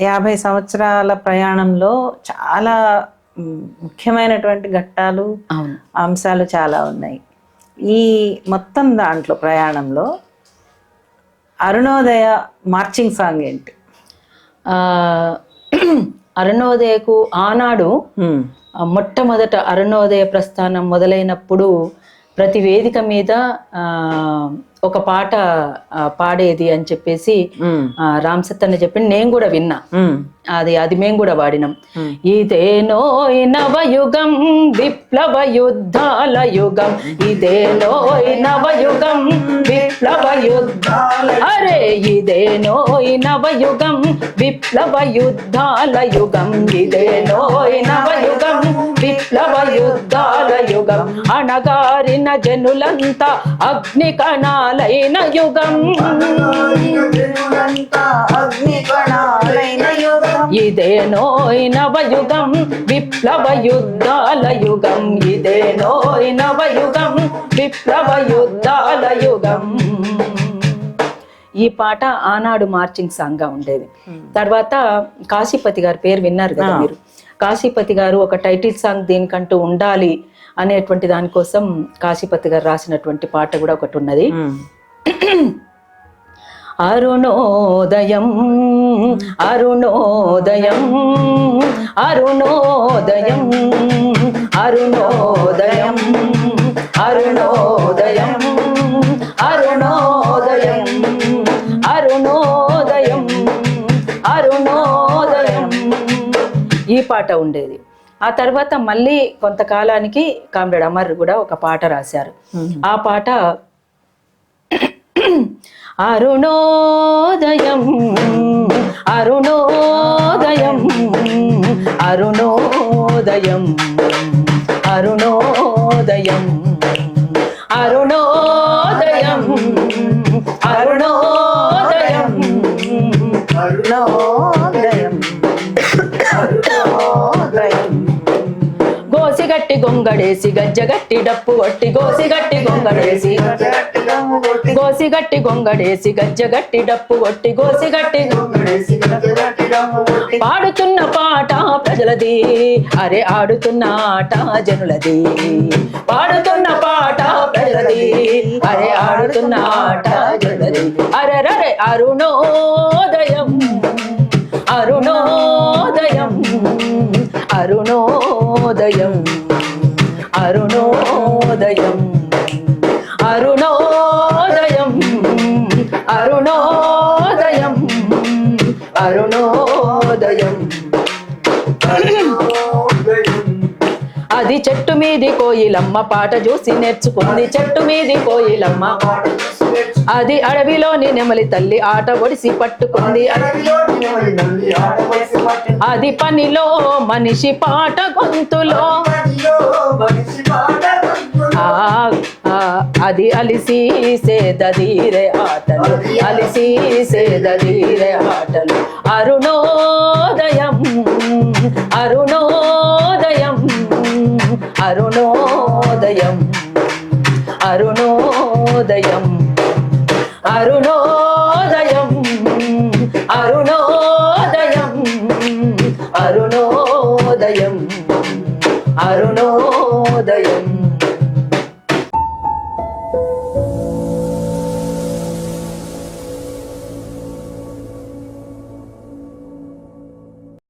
యాభై సంవత్సరాల ప్రయాణంలో చాలా ముఖ్యమైనటువంటి ఘట్టాలు, అంశాలు చాలా ఉన్నాయి. ఈ మొత్తం దాంట్లో ప్రయాణంలో అరుణోదయ మార్చింగ్ సాంగ్ ఏంటి? అరుణోదయకు ఆనాడు మొట్టమొదట అరుణోదయ ప్రస్థానం మొదలైనప్పుడు ప్రతి వేదిక మీద ఒక పాట పాడేది అని చెప్పేసి రామ్ సత్తన్న చెప్పి నేను కూడా విన్నా. అది మేము కూడా వాడినాం. ఇదేనో నవయుగం విప్లవ యుద్ధాల యుగం, ఇదేనో నవయుగం విప్లవ యుద్ధాల, అరే ఇదేనో నవయుగం విప్లవ యుద్ధాల యుగం, ఇదేనో నవయుగం విప్లవ యుద్ధాల యుగం, అణగారిన జనులంతా అగ్ని కణాలైన యుగం, ఇదేనో నవయుగం విప్లవ యుద్ధాల యుగం, ఇదేనో నవయుగం విప్లవ యుద్ధాల యుగం. ఈ పాట ఆనాడు మార్చింగ్ సాంగ్ గా ఉండేది. తర్వాత కాశీపతి గారి పేరు విన్నారు కదా మీరు. కాశీపతి గారు ఒక టైటిల్ సాంగ్ దీనికంటూ ఉండాలి అనేటువంటి దానికోసం కాశీపతి గారు రాసినటువంటి పాట కూడా ఒకటి ఉన్నది. అరుణోదయం అరుణోదయం అరుణోదయం అరుణోదయం అరుణోదయం అరుణోదయం అరుణోదయం అరుణోదయం ఈ పాట ఉండేది. ఆ తర్వాత మళ్ళీ కొంతకాలానికి కామ్రేడ్ అమర్ కూడా ఒక పాట రాశారు. ఆ పాట అరుణోదయం అరుణోదయం అరుణోదయం అరుణోదయం అరుణోదయం అరుణోదయం అరుణోదయం అరుణోదయం. గోసిగట్టి గొంగడేసి గజ్జగట్టి డప్పు కొట్టి, గోసిగట్టి గొంగడేసి గోసిగట్టి గొంగడేసి గజ్జగట్టి డప్పు కొట్టి, గోసిగట్టి పాడుతున్న పాట ప్రజలది, అరే ఆడుతున్న ఆట జనులది, పాడుతున్న పాట ప్రజలది, అరే ఆడుతున్న ఆట జనులది, అరే రరే అరుణోదయం అరుణోదయం అరుణోదయం అరుణోదయం అరుణోదయం అరుణోదయం అరుణోదయం. అది చెట్టు మీది కోయిలమ్మ పాట చూసి నేర్చుకుంది, చెట్టు మీది కోయిలమ్మ, అది అడవిలోని నెమలి తల్లి ఆట ఒడిసి పట్టుకుంది, అది పనిలో మనిషి పాట గొంతులో, అది అలిసి సేదీరే ఆటలు, అలిసి సేదీరే ఆటలు. అరుణోదయం అరుణోదయం అరుణోదయం అరుణోదయం అరుణోదయం